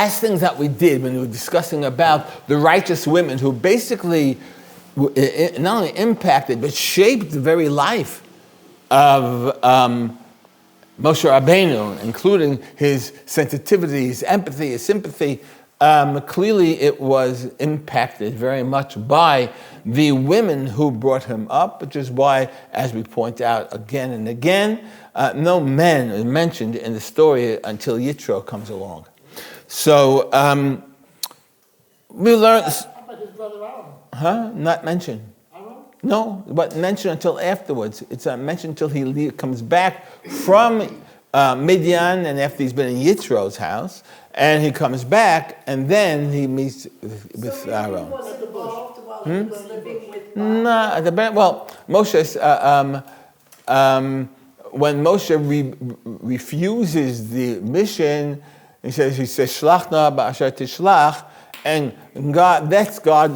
last things that we did when we were discussing about the righteous women who basically not only impacted but shaped the very life of Moshe Rabbeinu, including his sensitivity, his empathy, his sympathy. Clearly it was impacted very much by the women who brought him up, which is why, as we point out again and again, no men are mentioned in the story until Yitro comes along. So we learned... How about his brother Aaron? Not mentioned. Aaron? No, but mentioned until afterwards. It's mentioned until he comes back from Midian, and after he's been in Yitro's house, and he comes back, and then he meets with Aaron. So was involved while he was living with Moshe, when Moshe refuses the mission, he says, Shlachna ba'asher tishlach, and God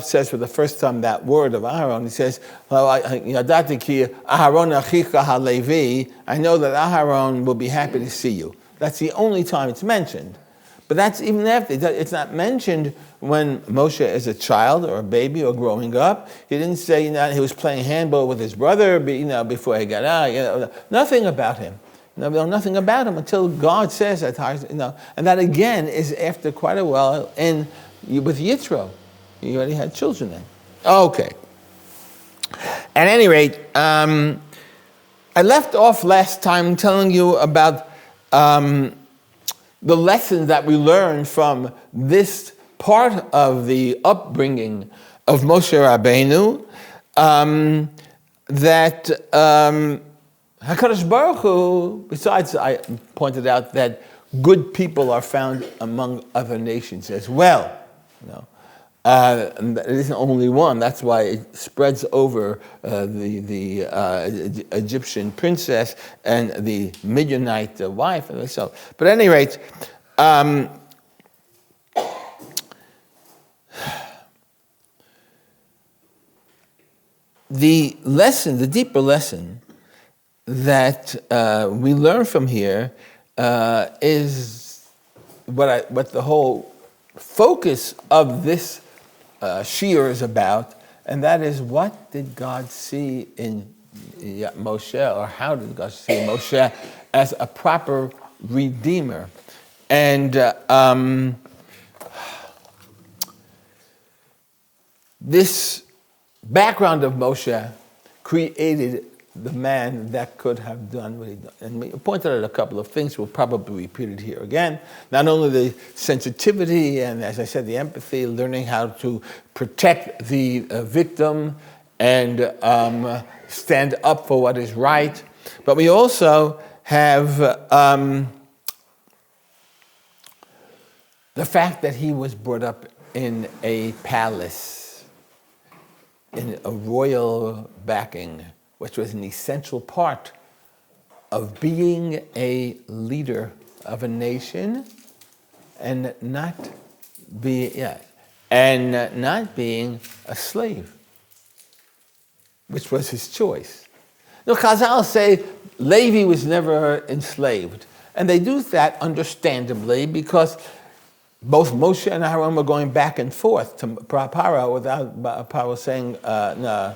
says for the first time that word of Aaron. He says, Yadati ki Aharon achicha halevi, I know that Aharon will be happy to see you. That's the only time it's mentioned. But that's even after. It's not mentioned when Moshe is a child or a baby or growing up. He didn't say he was playing handball with his brother before he got out. Nothing about him. Nothing about him until God says that. And that again is after quite a while with Yitro. He already had children then. Okay. At any rate, I left off last time telling you about the lessons that we learned from this part of the upbringing of Moshe Rabbeinu, that HaKadosh Baruch Hu, besides I pointed out that good people are found among other nations as well. And it isn't only one. That's why it spreads over the Egyptian princess and the Midianite wife. And so, but at any rate, the lesson, the deeper lesson that we learn from here is what the whole focus of this shiur is about, and that is, what did God see in Moshe, or how did God see Moshe as a proper redeemer? And this background of Moshe created the man that could have done what he done. And we pointed out a couple of things. We'll probably repeat it here again. Not only the sensitivity and, as I said, the empathy, learning how to protect the victim and stand up for what is right, but we also have the fact that he was brought up in a palace, in a royal backing, which was an essential part of being a leader of a nation, and not being a slave, which was his choice. Chazal say Levi was never enslaved, and they do that understandably because both Moshe and Aaron were going back and forth to Paro without Paro saying, "No,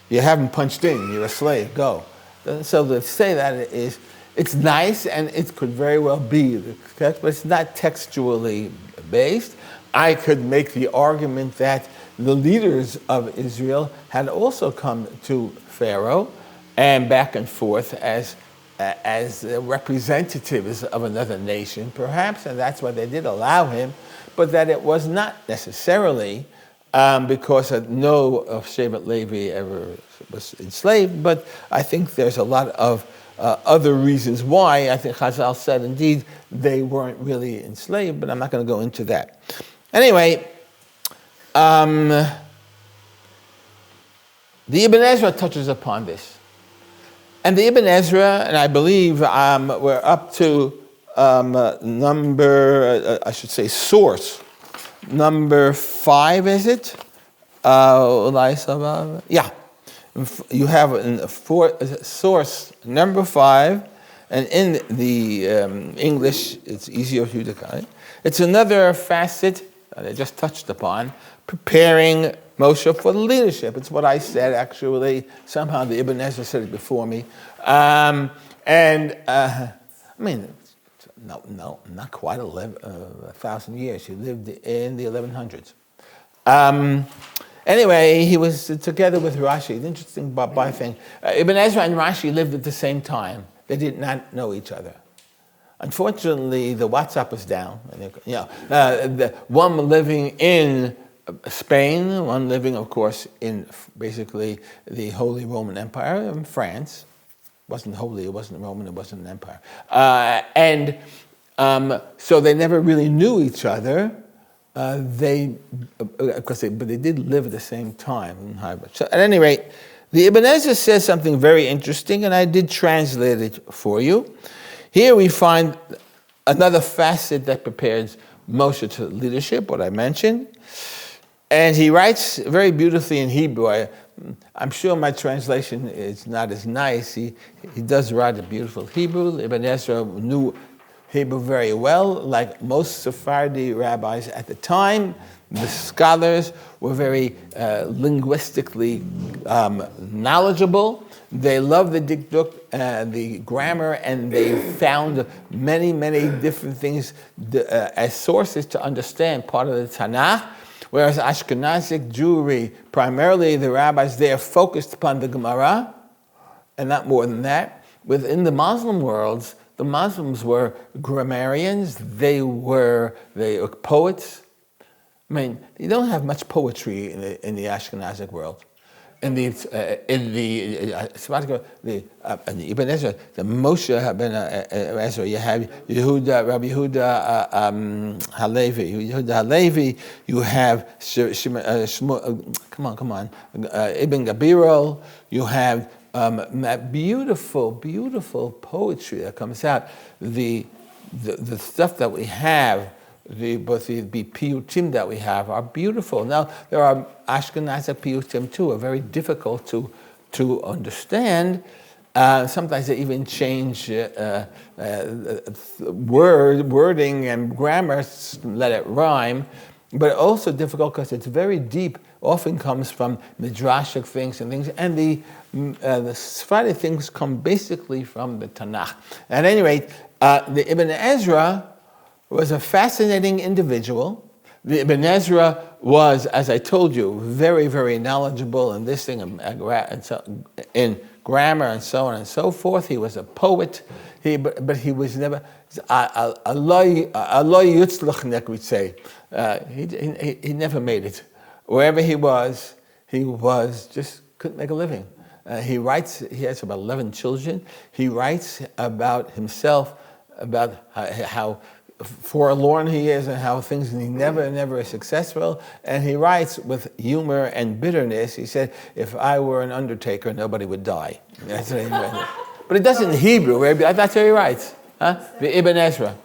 you haven't punched in, you're a slave, go." So to say that it's nice, and it could very well be the text, but it's not textually based. I could make the argument that the leaders of Israel had also come to Pharaoh and back and forth as representatives of another nation, perhaps, and that's why they did allow him, but that it was not necessarily because no of Shevet Levi ever was enslaved, but I think there's a lot of other reasons why. I think Chazal said, indeed, they weren't really enslaved, but I'm not going to go into that. Anyway, the Ibn Ezra touches upon this. And the Ibn Ezra, and I believe we're up to source number 5, is it? Yeah. You have source number 5, And in the English, it's easier for you to kind. It's another facet that I just touched upon, preparing Moshe for the leadership. It's what I said, actually. Somehow the Ibn Ezra said it before me. I mean, no, not quite 1,000 years. He lived in the 1100s. Anyway, he was together with Rashi. The interesting thing, Ibn Ezra and Rashi lived at the same time. They did not know each other. Unfortunately, the WhatsApp was down. The one living in Spain, one living, of course, in basically the Holy Roman Empire in France. It wasn't holy, it wasn't Roman, it wasn't an empire. So they never really knew each other. But they did live at the same time. So at any rate, the Ibn Ezra says something very interesting, and I did translate it for you. Here we find another facet that prepares Moshe to leadership, what I mentioned. And he writes very beautifully in Hebrew. I'm sure my translation is not as nice. He does write a beautiful Hebrew. Ibn Ezra knew Hebrew very well, like most Sephardi rabbis at the time. The scholars were very linguistically knowledgeable. They loved the dikduk, the grammar, and they found many, many different things as sources to understand part of the Tanakh. Whereas Ashkenazic Jewry, primarily the rabbis there focused upon the Gemara, and not more than that. Within the Muslim worlds, the Muslims were grammarians, they were poets. I mean, you don't have much poetry in the Ashkenazic world. In the Ibn Ezra, the Moshe Ibn Ezra, you have Rabbi Yehuda Halevi, you have Ibn Gabirol, you have that beautiful poetry that comes out. The stuff that we have, the piyutim that we have are beautiful. Now there are Ashkenazic piyutim too, are very difficult to understand. Sometimes they even change wording and grammar, let it rhyme. But also difficult because it's very deep. Often comes from midrashic things, and the Sephardic things come basically from the Tanakh. At any rate, the Ibn Ezra was a fascinating individual. The Ibn Ezra was, as I told you, very, very knowledgeable in this thing, in grammar and so on and so forth. He was a poet, but he was never, Aloy Yutzlachnek, we'd say. He never made it. Wherever he was just couldn't make a living. He has about 11 children. He writes about himself, about how forlorn he is and how he never is successful. And he writes with humor and bitterness. He said, if I were an undertaker, nobody would die. That's what he writes. But it does in Hebrew. That's how he writes. The Ibn Ezra.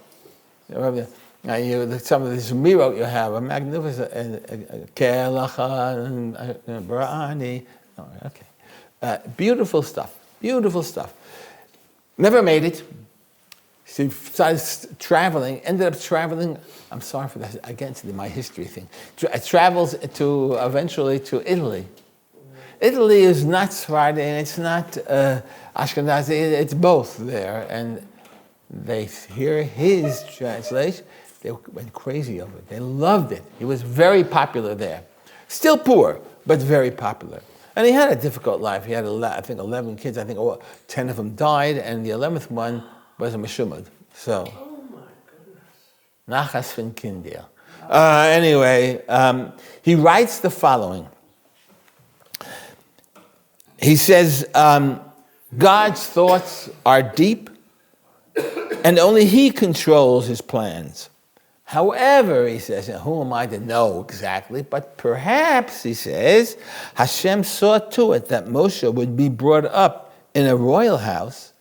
Some of this Mirot you have, a magnificent Kelacha and Bra'ani. Okay. Beautiful stuff. Never made it. She started traveling, ended up traveling, I'm sorry for that, against my history thing. Travels eventually to Italy. Italy is not Sephardi and it's not Ashkenazi, it's both there. And they hear his translation, they went crazy over it. They loved it. He was very popular there. Still poor, but very popular. And he had a difficult life. He had, I think, 11 kids. I think 10 of them died, and the 11th one was a Meshumad. So, Oh my goodness. Nachas fin Kindia. Anyway, he writes the following. He says, God's thoughts are deep, and only He controls His plans. However, he says, and who am I to know exactly, but perhaps, he says, Hashem saw to it that Moshe would be brought up in a royal house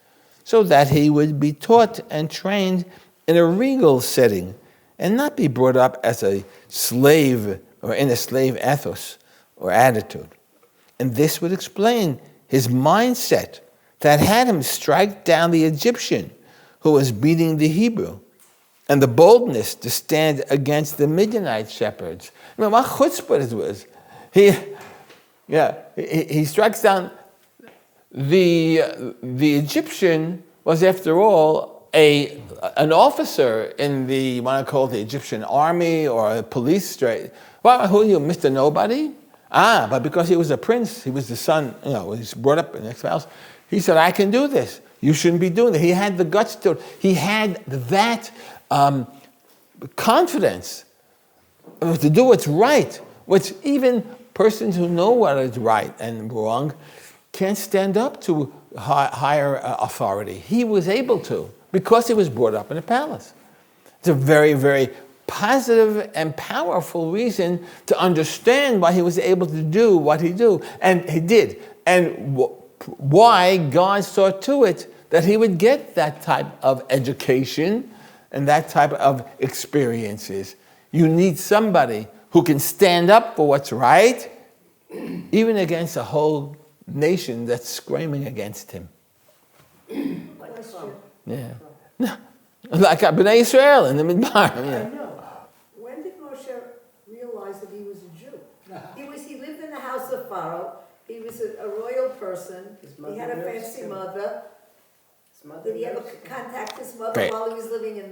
so that he would be taught and trained in a regal setting and not be brought up as a slave or in a slave ethos or attitude. And this would explain his mindset that had him strike down the Egyptian who was beating the Hebrew, and the boldness to stand against the Midianite shepherds. I mean, what chutzpah it was. He strikes down the Egyptian was, after all, an officer in the, what I call the Egyptian army or a police straight. Well, who are you, Mr. Nobody? But because he was a prince, he was the son, he was brought up in the next house. He said, I can do this. You shouldn't be doing it. He had the guts to do it. He had that confidence to do what's right, which even persons who know what is right and wrong can't stand up to higher authority. He was able to because he was brought up in a palace. It's a very, very positive and powerful reason to understand why he was able to do what he did, and he did, and why God saw to it that he would get that type of education and that type of experiences. You need somebody who can stand up for what's right, even against a whole nation that's screaming against him. Yeah. Like Bnei Israel in the Midbar. I know. When did Moshe realize that he was a Jew? He lived in the house of Pharaoh. He was a royal person. He had a fancy mother. Did he ever contact his mother while he was living in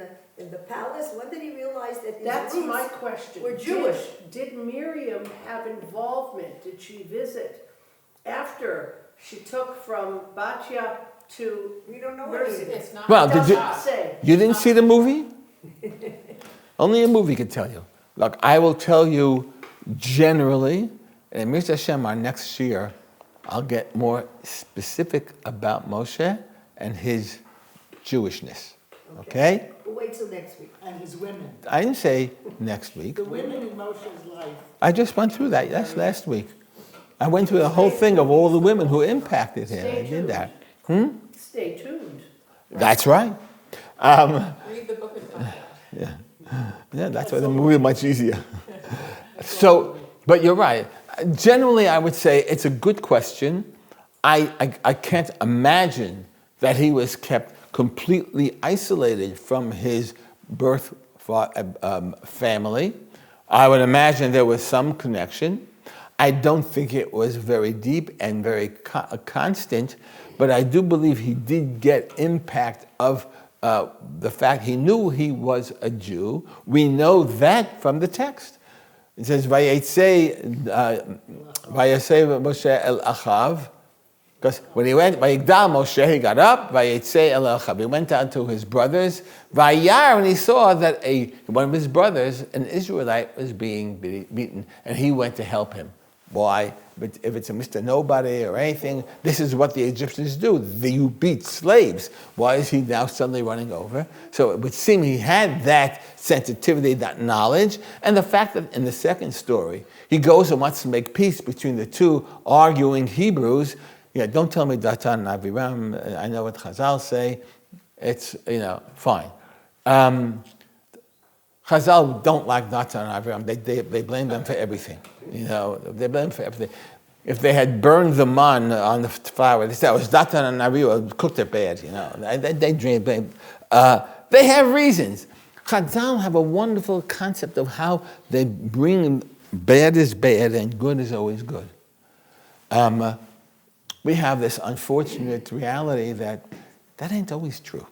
the palace? When did he realize that his roots my question. were Jewish? Did Miriam have involvement? Did she visit after she took from Batya to? We don't know Mercy? anything. It's not. Well, Say. You didn't see the movie? Only a movie could tell you. Look, I will tell you generally, and Mir Hashem, our next year, I'll get more specific about Moshe and his Jewishness. Okay? We'll wait till next week. And his women. I didn't say next week. The women in Moshe's life. I just went through that. That's last week. I went through the whole thing of all the women who impacted him. I did that. Stay tuned. That's right. Read the book and find out. Yeah, that's why the movie is much easier. So, but you're right. Generally, I would say it's a good question. I can't imagine that he was kept completely isolated from his birth family. I would imagine there was some connection. I don't think it was very deep and very constant, but I do believe he did get impact of the fact he knew he was a Jew. We know that from the text. It says, Vayetze Moshe el Achav, because when he went, Vayigdal Moshe, he got up, Vayetze el Achav. He went down to his brothers, Vayar, and he saw that one of his brothers, an Israelite, was being beaten, and he went to help him. Why? But if it's a Mr. Nobody or anything, this is what the Egyptians do. You beat slaves. Why is he now suddenly running over? So it would seem he had that sensitivity, that knowledge, and the fact that in the second story, he goes and wants to make peace between the two arguing Hebrews. Don't tell me Datan and Aviram. I know what Chazal say. It's, fine. Chazal don't like Datan and Aviram. They blame them for everything. They blame them for everything. If they had burned the man on the flour, they said it was Datan and Aviram cooked it bad. They blame. They have reasons. Chazal have a wonderful concept of how they bring bad is bad and good is always good. We have this unfortunate reality that ain't always true.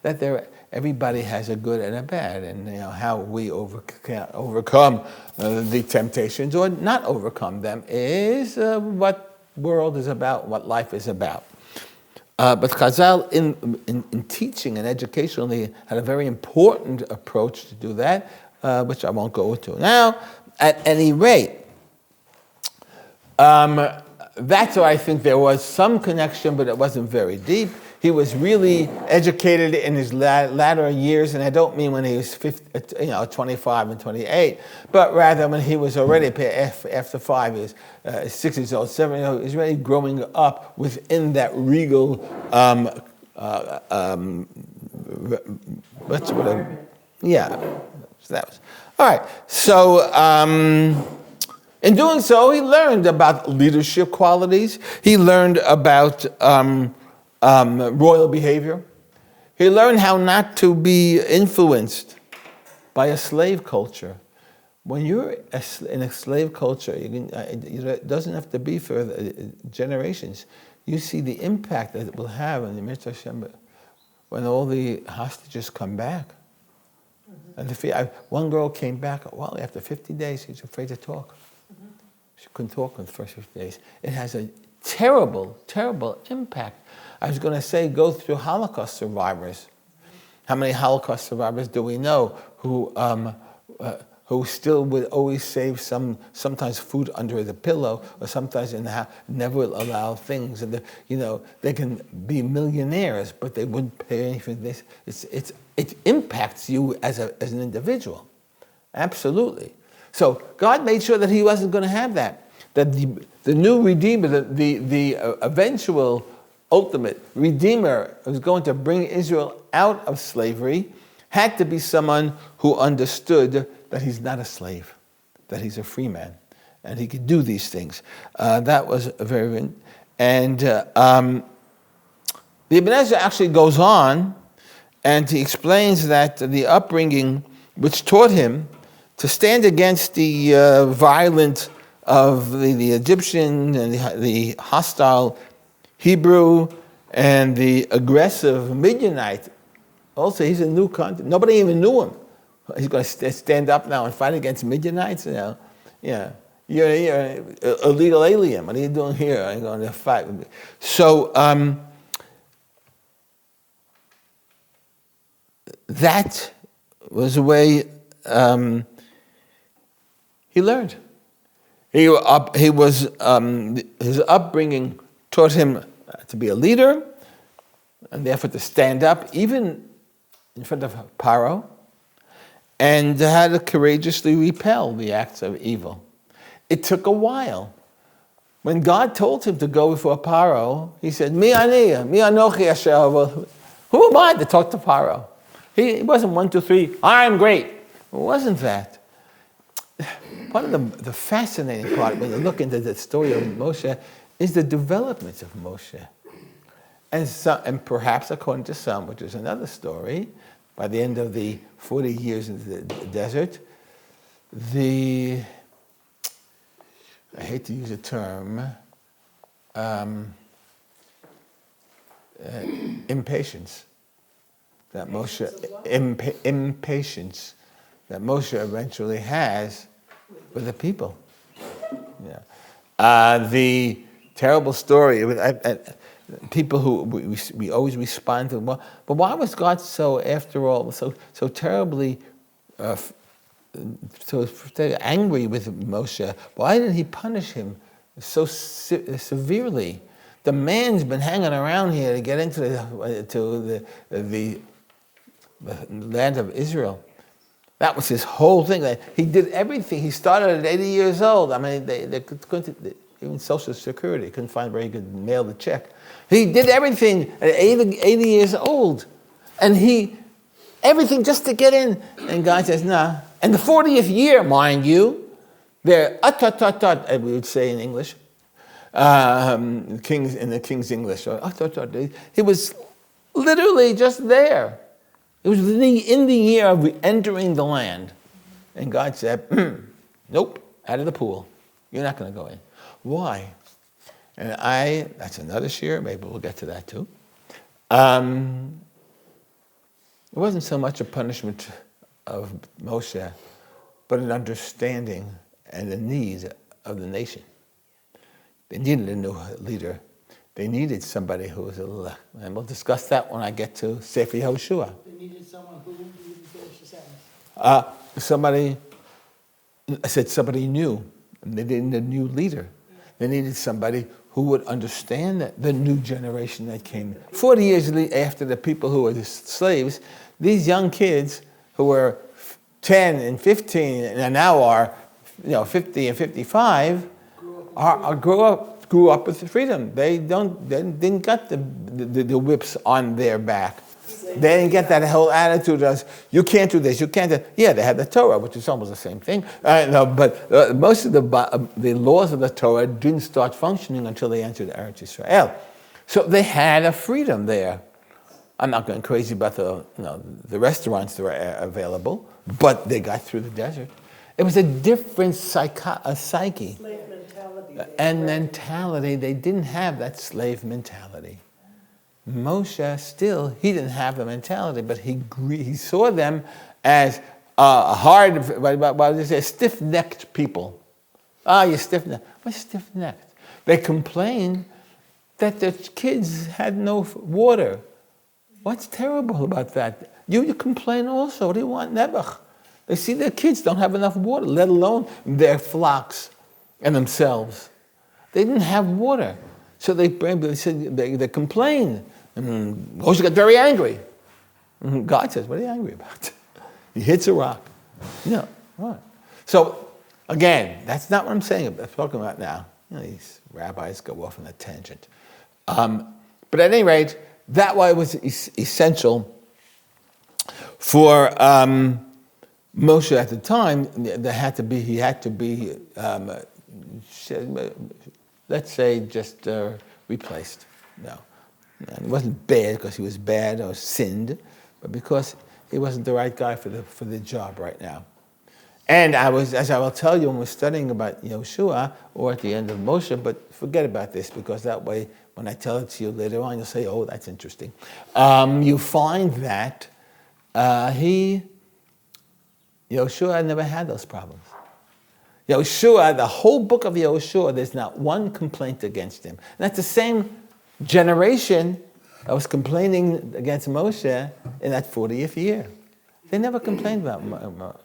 That everybody has a good and a bad, and how we overcome the temptations or not overcome them is what world is about, what life is about. But Chazal, in teaching and educationally, had a very important approach to do that, which I won't go into now. At any rate, that's why I think there was some connection, but it wasn't very deep. He was really educated in his latter years, and I don't mean when he was 25 and 28, but rather when he was already after 5 years, 6 years old, 7 years old. He was really growing up within that regal. So that was all right. So. In doing so, he learned about leadership qualities. He learned about royal behavior. He learned how not to be influenced by a slave culture. When you're in a slave culture, it doesn't have to be for generations. You see the impact that it will have on the Mitzvah Hashem when all the hostages come back. Mm-hmm. And one girl came back, well, after 50 days, she was afraid to talk. Mm-hmm. She couldn't talk in the first 50 days. It has a terrible, terrible impact. I was going to say, go through Holocaust survivors. How many Holocaust survivors do we know who still would always save sometimes food under the pillow, or sometimes in the house, never allow things, and they can be millionaires, but they wouldn't pay anything. It impacts you as an individual, absolutely. So God made sure that He wasn't going to have that. That the new Redeemer, the eventual ultimate Redeemer who's going to bring Israel out of slavery, had to be someone who understood that he's not a slave, that he's a free man, and he could do these things. That was very... And the Ibn Ezra actually goes on, and he explains that the upbringing which taught him to stand against the violent of the Egyptian and the hostile Hebrew and the aggressive Midianite. Also, he's a new content. Nobody even knew him. He's going to stand up now and fight against Midianites. Yeah, you're an illegal alien. What are you doing here? I'm going to fight with me. So that was the way he learned. His upbringing taught him to be a leader, and therefore to stand up, even in front of Paro, and how to courageously repel the acts of evil. It took a while. When God told him to go before Paro, he said, Mi anochi asher. Who am I to talk to Paro? He wasn't 1, 2, 3, I'm great. It wasn't that. Part of the fascinating part when you look into the story of Moshe is the development of Moshe. And perhaps, according to some, which is another story, by the end of the 40 years in the desert, I hate to use a term, impatience. That Moshe, impatience that Moshe eventually has with the people. Yeah. The terrible story, people who we always respond to, well, but why was God so, after all, so terribly, so angry with Moshe? Why didn't He punish him so severely? The man's been hanging around here to get into the land of Israel. That was his whole thing. He did everything. He started at 80 years old. I mean, they couldn't, even Social Security couldn't find where he could mail the check. He did everything at 80 years old. And everything just to get in. And God says, nah. And the 40th year, mind you, they're we would say in English, in the King's English. He was literally just there. It was in the year of entering the land. And God said, nope, out of the pool. You're not going to go in. Why? And that's another share, maybe we'll get to that too. It wasn't so much a punishment of Moshe, but an understanding and a need of the nation. They needed a new leader. They needed somebody who was and we'll discuss that when I get to Sefer Yehoshua. They needed someone who didn't finish the sentence. I said somebody new. They didn't need a new leader. They needed somebody who would understand the new generation that came. 40 years after the people who were the slaves, these young kids who were 10 and 15 and now are 50 and 55 grew up with freedom. They didn't get the whips on their back. They didn't get that whole attitude of, you can't do this, you can't do that. Yeah, they had the Torah, which is almost the same thing. But most of the laws of the Torah didn't start functioning until they entered Eretz Israel. So they had a freedom there. I'm not going crazy about the restaurants that were available, but they got through the desert. It was a different psyche Slave mentality. and mentality. They didn't have that slave mentality. Moshe still, he didn't have the mentality, but he saw them as stiff-necked people. You're stiff-necked. What's stiff-necked? They complained that their kids had no water. What's terrible about that? You complain also. What do you want? Nebuch. They see their kids don't have enough water, let alone their flocks and themselves. They didn't have water. So they complained. And Moshe got very angry. And God says, what are you angry about? He hits a rock. Yeah, right. So, again, that's not what I'm saying. I'm talking about now. These rabbis go off on a tangent. But at any rate, that way was essential for Moshe at the time. He had to be, let's say, just replaced. No. And it wasn't bad because he was bad or sinned, but because he wasn't the right guy for the job right now. And as I will tell you when we're studying about Yoshua or at the end of Moshe, but forget about this because that way when I tell it to you later on, you'll say, oh, that's interesting. You find that Yoshua never had those problems. Yoshua, the whole book of Yoshua, there's not one complaint against him. And that's the same generation that was complaining against Moshe in that 40th year. They never complained about Moshe.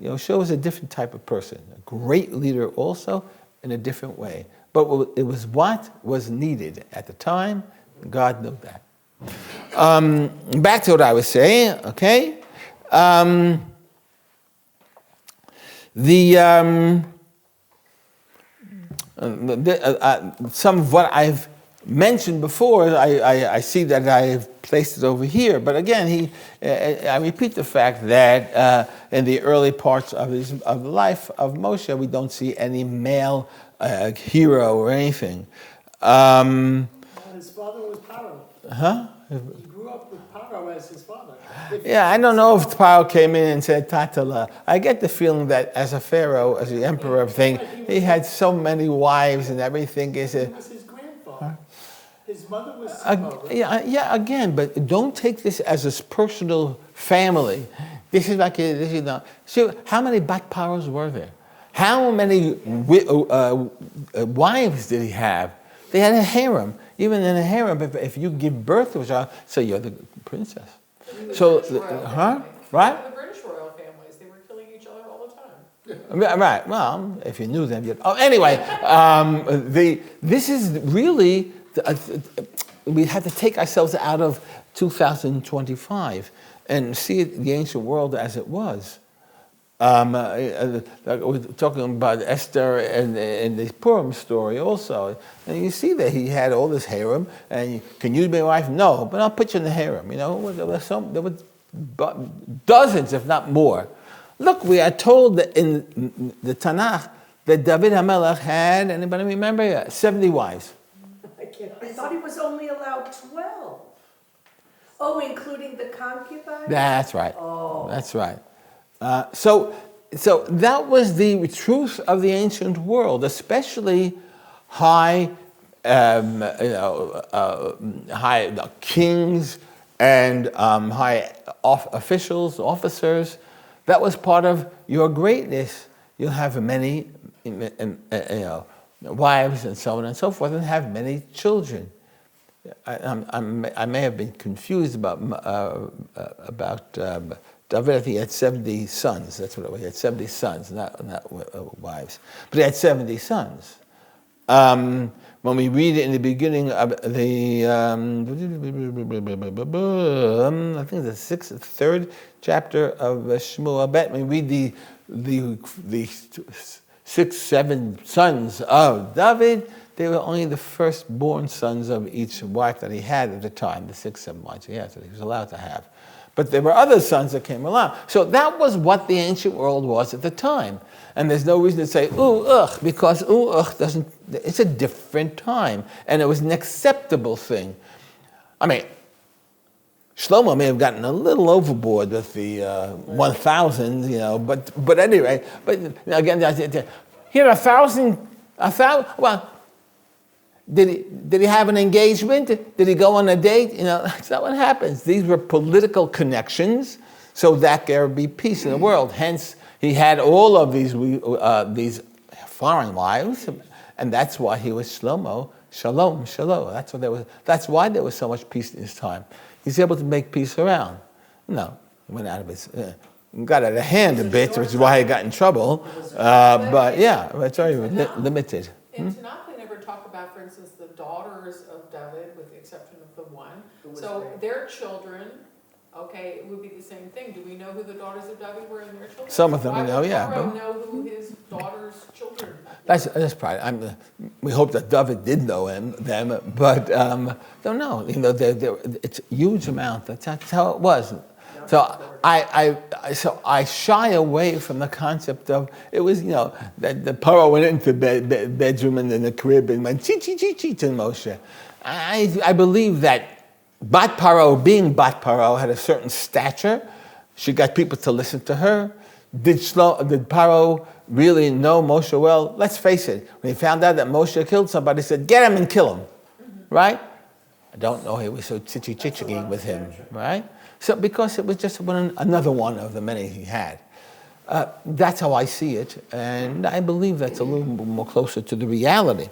Yoshua was a different type of person, a great leader also in a different way. But it was what was needed at the time. God knew that. Back to what I was saying, okay? Some of what I've mentioned before, I see that I've placed it over here. But again, I repeat the fact that in the early parts of the life of Moshe, we don't see any male hero or anything. His father was Paro. Huh? He grew up with Paro as his father. Yeah, I don't know if Paro came in and said Tatala. I get the feeling that as a pharaoh, as the emperor thing, he had so many wives and everything. He was his grandfather. His mother was Yeah, again, but don't take this as his personal family. This is like this is not. So, how many bat paros were there? How many wives did he have? They had a harem. Even in a harem, if you give birth to a child, so you're the princess. So, right? The British royal families, they were killing each other all the time. Right. Well, if you knew them, you'd. Oh, anyway, this is really. We had to take ourselves out of 2025 and see the ancient world as it was. We're talking about Esther and the Purim story also. And you see that he had all this harem. And can you be my wife? No, but I'll put you in the harem. There were dozens, if not more. Look, we are told that in the Tanakh that David HaMelech had, anybody remember? 70 wives. I thought he was only allowed 12. Oh, including the concubine? That's right. Oh. That's right. So that was the truth of the ancient world, especially high kings and high officials, officers. That was part of your greatness. You'll have many, wives and so on and so forth, and have many children. I may have been confused about David. I think he had 70 sons. That's what it was. He had 70 sons, not wives, but he had 70 sons. When we read it in the beginning of the, I think the third chapter of Shmuel, I bet we read the 6, 7 sons of David. They were only the firstborn sons of each wife that he had at the time, the 6, 7 wives he had, so he was allowed to have. But there were other sons that came along. So that was what the ancient world was at the time. And there's no reason to say, because doesn't, it's a different time. And it was an acceptable thing. I mean, Shlomo may have gotten a little overboard with the 1,000, but anyway, but again, here 1,000, well, did he have an engagement? Did he go on a date? That's not what happens. These were political connections so that there would be peace in the world. Hence, he had all of these foreign wives, and that's why he was Shlomo. Shalom. That's why there was so much peace in his time. He's able to make peace around. No, he went out of his, got out of hand a bit, which is why he got in trouble. But yeah, it's very limited. In Tanakh, they never talk about, for instance, the daughters of David, with the exception of the one. So their children, okay, it would be the same thing. Do we know who the daughters of David were and their children? Some of them we know, yeah. Why would know who his daughter's children were? That's probably. We hope that David did know them, but don't know. It's a huge amount. That's how it was. So I shy away from the concept of it was that the Paro went into the bedroom and in the crib and went chi chi chi chi to Moshe. I believe that Bat Paro, being Bat Paro, had a certain stature. She got people to listen to her. Did Paro really know Moshe well? Let's face it. When he found out that Moshe killed somebody, he said, "Get him and kill him," right? I don't know he was so chitchy with him, right? So because it was just another one of the many he had. That's how I see it, and I believe that's a little more closer to the reality.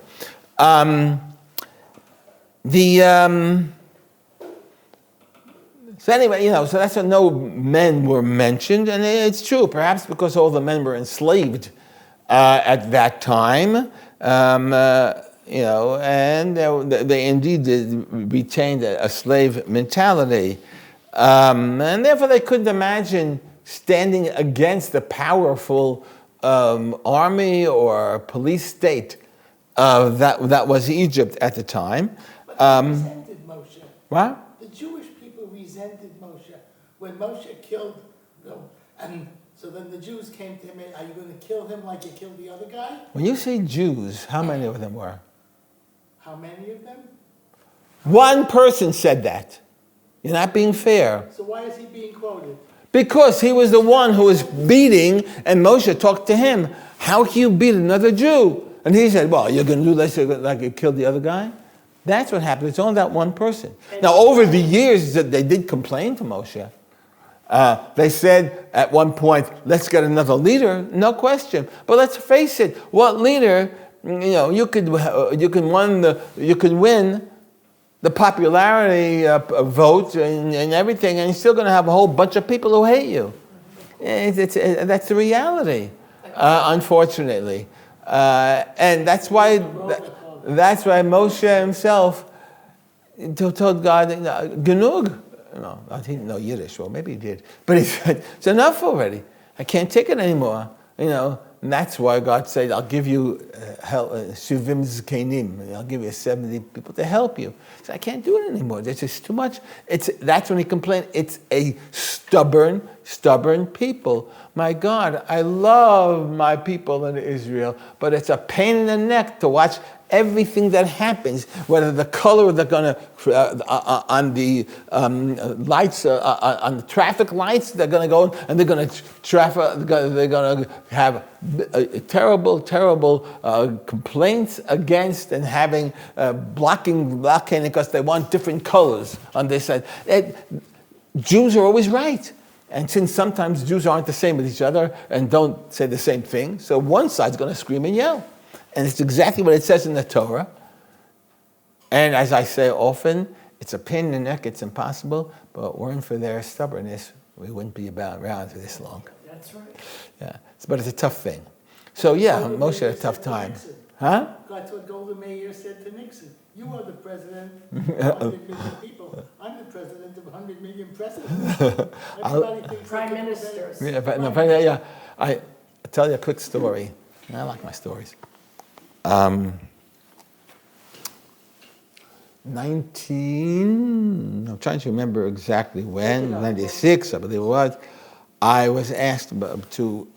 So anyway, so that's why no men were mentioned, and it's true, perhaps because all the men were enslaved at that time, and they indeed retained a slave mentality. And therefore they couldn't imagine standing against the powerful army or police state that was Egypt at the time. Resented Moshe. What? The Jewish people resented Moshe. When Moshe killed them, and so then the Jews came to him, are you going to kill him like you killed the other guy? When you say Jews, how many of them were? How many of them? One person said that. You're not being fair. So why is he being quoted? Because he was the one who was beating, and Moshe talked to him. How can you beat another Jew? And he said, well, you're going to do this like you killed the other guy? That's what happened. It's only that one person. Now, over the years, they did complain to Moshe. They said at one point, let's get another leader, no question. But let's face it, what leader, you could win the popularity vote and everything, and you're still going to have a whole bunch of people who hate you. That's the reality, unfortunately. And that's why Moshe himself told God, Genug. No, he didn't know Yiddish. Well, maybe he did. But he said, it's enough already. I can't take it anymore. And that's why God said, I'll give you Shuvim Zkenim. I'll give you 70 people to help you. He said, I can't do it anymore. There's just too much. That's when he complained. It's a stubborn people. My God, I love my people in Israel, but it's a pain in the neck to watch everything that happens, whether the color they're going to, on the lights, on the traffic lights, they're going to go and they're going to have terrible complaints against and having blockading because they want different colors on this side. Jews are always right. And since sometimes Jews aren't the same with each other and don't say the same thing, so one side's going to scream and yell. And it's exactly what it says in the Torah. And as I say often, it's a pain in the neck, it's impossible, but weren't for their stubbornness, we wouldn't be around for this long. That's right. Yeah, but it's a tough thing. So yeah, Moshe had a tough time. Huh? That's what Golda Meir said to Nixon. You are the president of 100 million people. I'm the president of 100 million presidents. Everybody thinks Prime ministers. Yeah, I'll tell you a quick story. I like my stories. I'm trying to remember exactly when, 96, I believe it was, I was asked to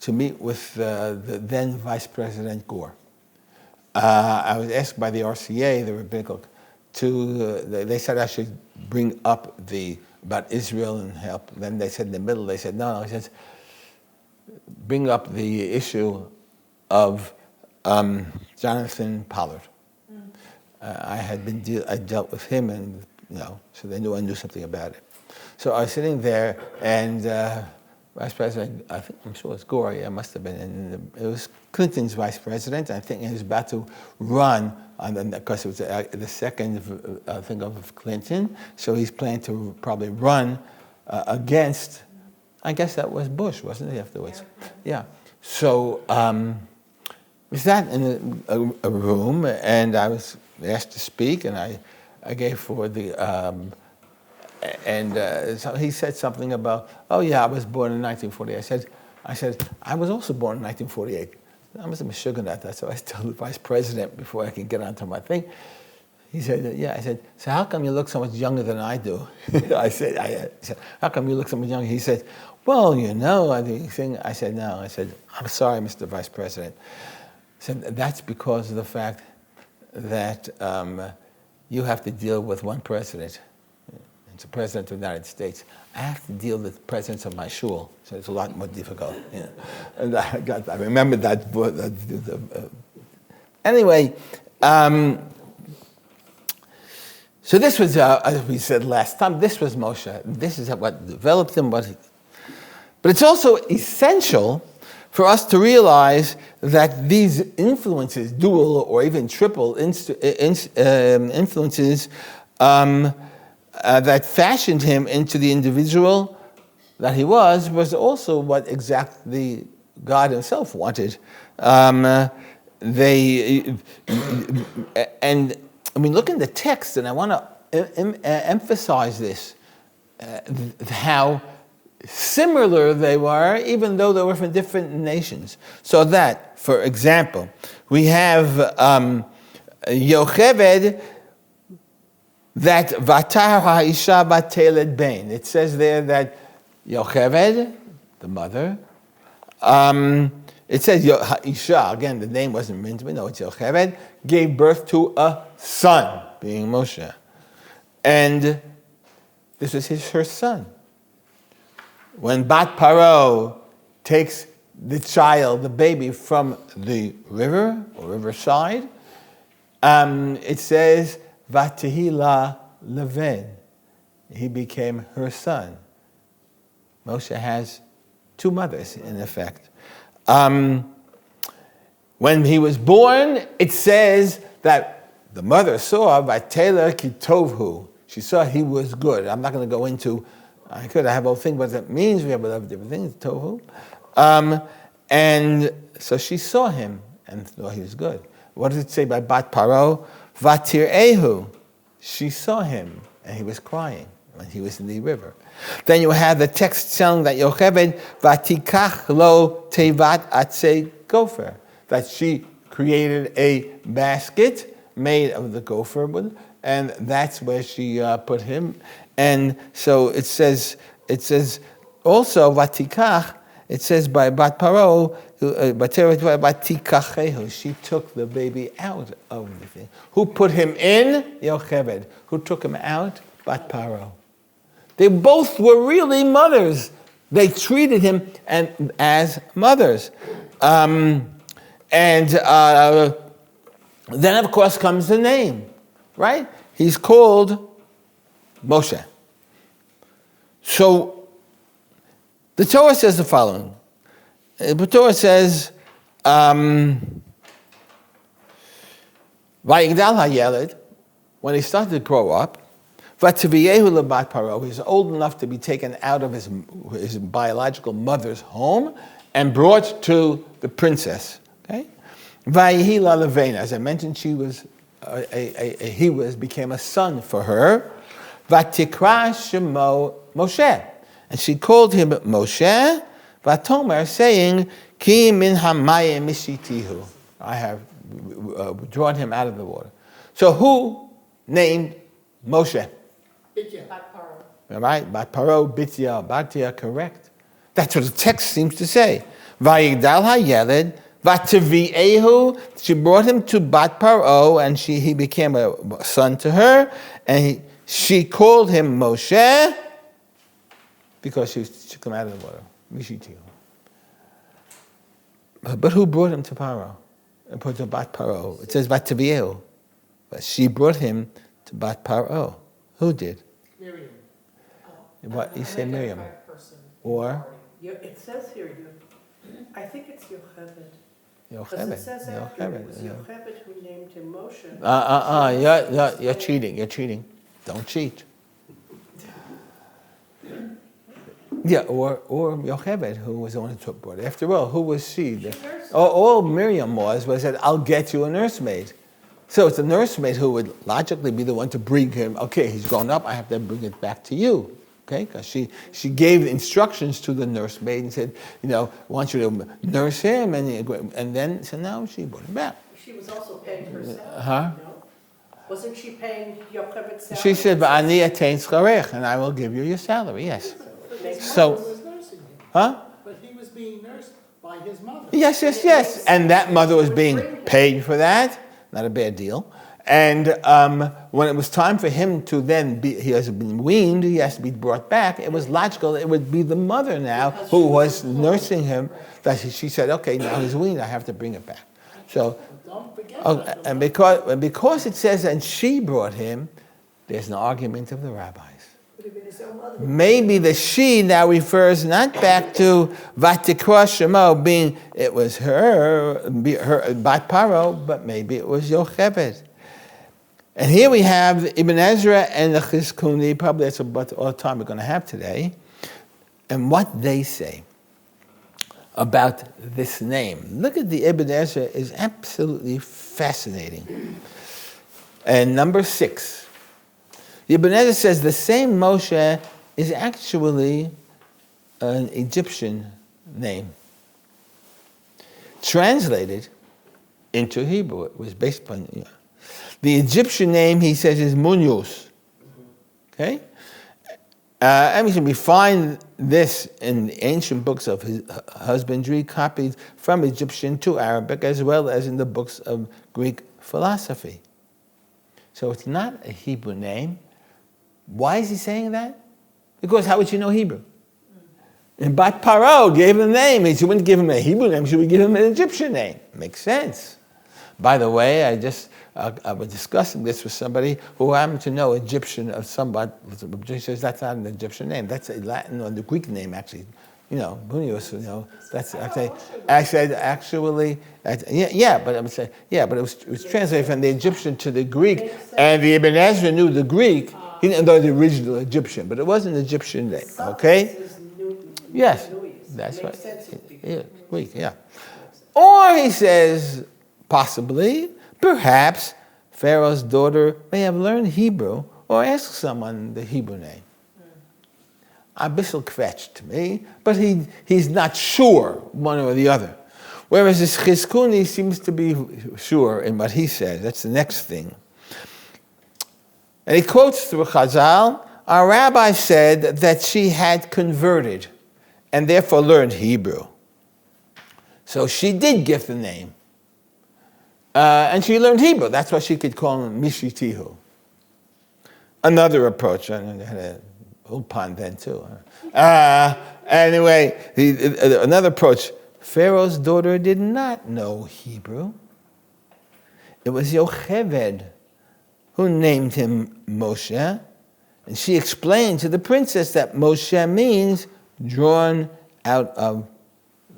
meet with the then Vice President Gore. I was asked by the RCA, the rabbinical, they said I should bring up about Israel and help. Then they said in the middle, they said, no, he says, bring up the issue of Jonathan Pollard. I dealt with him, and so they knew I knew something about it. So I was sitting there, and Vice President, I'm sure it was Gore, yeah, it must have been, and it was Clinton's Vice President. I think he was about to run, because it was the second thing of Clinton, so he's planning to probably run against, I guess that was Bush, wasn't it, afterwards? Yeah. So we sat in a room, and I was asked to speak, and I gave for the, so he said something about, oh yeah, I was born in 1948. I said, I was also born in 1948. I must have been sugar at that, so I told the Vice President before I could get onto my thing. He said, yeah. I said, so how come you look so much younger than I do? I said, how come you look so much younger? He said, well, I said, no. I said, I'm sorry, Mr. Vice President. I said, that's because of the fact that you have to deal with one president. It's the President of the United States. I have to deal with the presidents of my shul, so it's a lot more difficult. And I remember that. Anyway, so this was, as we said last time, this was Moshe. This is what developed him. But it's also essential for us to realize that these influences, dual or even triple influences, that fashioned him into the individual that he was also what exactly God himself wanted. And I mean, look in the text, and I want to emphasize this, how similar they were, even though they were from different nations. So that, for example, we have Yocheved, that Vatar ha'isha bateled bain. It says there that Yocheved, the mother, it says Isha, again, the name wasn't meant to be, no, it's Yocheved, gave birth to a son, being Moshe. And this was her son. When Bat Paro takes the child, the baby, from the river or riverside, it says, Vatihila Leven. He became her son. Moshe has two mothers, in effect. When he was born, it says that the mother saw Vatela Kitovhu. She saw he was good. I'm not going to go into, I have a whole thing what that means. We have a lot of different things, Tohu. And so she saw him and thought he was good. What does it say by Bat Paro? Vatir-ehu. She saw him and he was crying when he was in the river. Then you have the text telling that Yocheved vatikach lo tevat atzei gopher, that she created a basket made of the gopher wood, and that's where she put him. And so it says also vatikach. It says by Bat Paro, she took the baby out of the thing. Who put him in? Yocheved. Who took him out? Bat Paro. They both were really mothers. They treated him as mothers. And then, of course, comes the name, right? He's called Moshe. So, the Torah says the following. The Torah says, Vayigdal HaYeled, when he started to grow up, Vativiyehu lebat Paro, he's old enough to be taken out of his biological mother's home and brought to the princess. Okay? Vayihi la levena, as I mentioned, she was became a son for her. Vatikra shemo Moshe. And she called him Moshe, Vatomer, saying, Ki min hamayim mishitihu. I have drawn him out of the water. So who named Moshe. Bitya. Bat Paro. All right? Bat Paro, Bitya, Batya, correct. That's what the text seems to say. Vayigdal hayeled, vativi'ehu. She brought him to Bat Paro, and he became a son to her, and she called him Moshe because she took him out of the water. Mishitihu. But who brought him to Paro? And put to Bat Paro. It says vativi'ehu. But she brought him to Bat Paro. Who did? Miriam. What you say, Miriam? Unidentified person. Or It says here, I think it's Yocheved. Because Yocheved. it says after it was Yocheved. Yocheved who named him Moshe. You're cheating. You're cheating. Don't cheat. Yeah, or Yocheved, who was the one who took brought it. After all, who was she? All Miriam was that I'll get you a nursemaid. So it's a nursemaid who would logically be the one to bring him. Okay, he's grown up. I have to bring it back to you. Okay, because she gave instructions to the nursemaid and said, I want you to nurse him, and then so now she brought him back. She was also paying her salary, Huh? no? Wasn't she paying Yocheved's salary? She said, "Va'ani atein scharech," and I will give you your salary. Yes. So, He was nursing him. huh? But he was being nursed by his mother. Yes. And that mother was being paid for that. Not a bad deal. And when it was time for him to then he has been weaned, he has to be brought back, it was logical it would be the mother now who was nursing him, that she said, okay, now he's weaned, I have to bring it back. So, Don't forget and because it says, and she brought him, there's an argument of the rabbis. Would have been his own mother. Maybe the she now refers not back to Vatikra Shemo, being it was her Bat Paro, but maybe it was Yocheved. And here we have Ibn Ezra and the Chizkuni, probably that's about all the time we're going to have today, and what they say about this name. Look at the Ibn Ezra is absolutely fascinating. And number 6. The Ibn Ezra says the same Moshe is actually an Egyptian name. Translated into Hebrew, it was based upon... The Egyptian name, he says, is Munyus. Okay? We find this in the ancient books of husbandry, copied from Egyptian to Arabic, as well as in the books of Greek philosophy. So it's not a Hebrew name. Why is he saying that? Because how would you know Hebrew? And Bat Paro gave him a name. He wouldn't give him a Hebrew name, she would give him an Egyptian name. Makes sense. By the way, I was discussing this with somebody who happened to know Egyptian of somebody. He says that's not an Egyptian name. That's a Latin or the Greek name, actually. Bunios. That's I said actually. But I would say but it was translated from the Egyptian to the Greek, and the Ibn Ezra knew the Greek. He didn't know the original Egyptian, but it was an Egyptian name. Okay. Yes, that's right. Yeah, Greek. Yeah. Or he says. Possibly, perhaps, Pharaoh's daughter may have learned Hebrew or asked someone the Hebrew name. A bissel kvetch to me, but he's not sure one or the other. Whereas this Chizkuni seems to be sure in what he says. That's the next thing. And he quotes through Chazal, our rabbi said that she had converted and therefore learned Hebrew. So she did give the name. And she learned Hebrew. That's why she could call him Mishitihu. Another approach. I had a whole pond then too. Anyway, another approach. Pharaoh's daughter did not know Hebrew. It was Yocheved who named him Moshe. And she explained to the princess that Moshe means drawn out of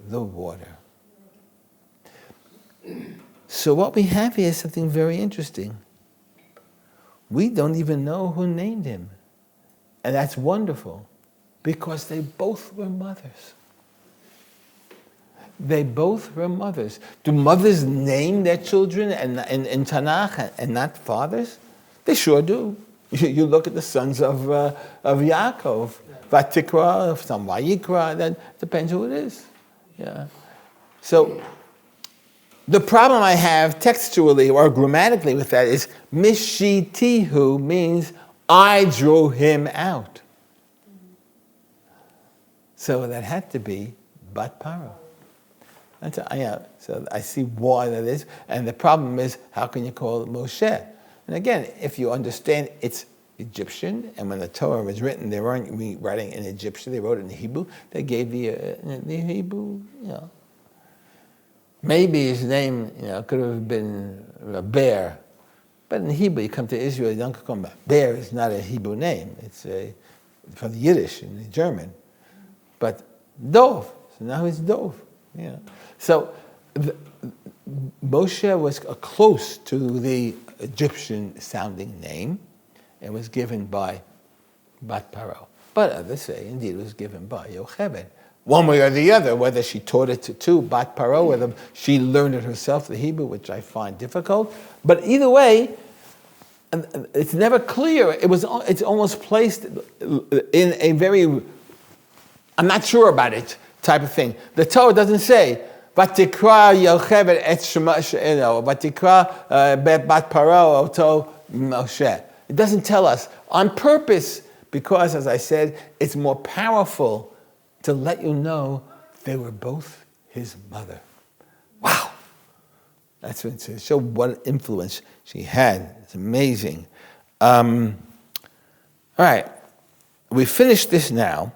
the water. So what we have here is something very interesting. We don't even know who named him. And that's wonderful, because they both were mothers. They both were mothers. Do mothers name their children in Tanakh and not fathers? They sure do. You look at the sons of Yaakov, Vatikra, some Vayikra, that depends who it is. Yeah. So The problem I have textually or grammatically with that is Mishitihu means I drew him out. So that had to be Bat Paro. So I see why that is. And the problem is, how can you call it Moshe? And again, if you understand it's Egyptian, and when the Torah was written, they weren't writing in Egyptian, they wrote it in Hebrew. They gave the Hebrew, Maybe his name, could have been a bear. But in Hebrew, you come to Israel, you don't call him bear is not a Hebrew name. It's from the Yiddish and the German. But Dov, so now he's Dov. So Moshe was close to the Egyptian-sounding name and was given by Bat Paro. But others say, indeed, it was given by Yocheved. One way or the other, whether she taught it to Bat Paro, whether she learned it herself, the Hebrew, which I find difficult. But either way, it's never clear. It's almost placed in a very, I'm not sure about it, type of thing. The Torah doesn't say, Vatikra Yocheved et Shema She'eno, Vatikra Bat Paro Oto Moshe. It doesn't tell us on purpose, because, as I said, it's more powerful to let you know they were both his mother. Wow! That's what it says. Show what influence she had. It's amazing. All right, we finished this now,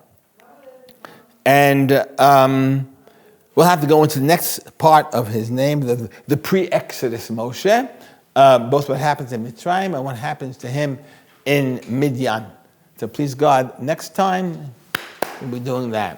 and we'll have to go into the next part of his name, the pre-Exodus Moshe, both what happens in Mitzrayim and what happens to him in Midian. So please God, next time we'll be doing that.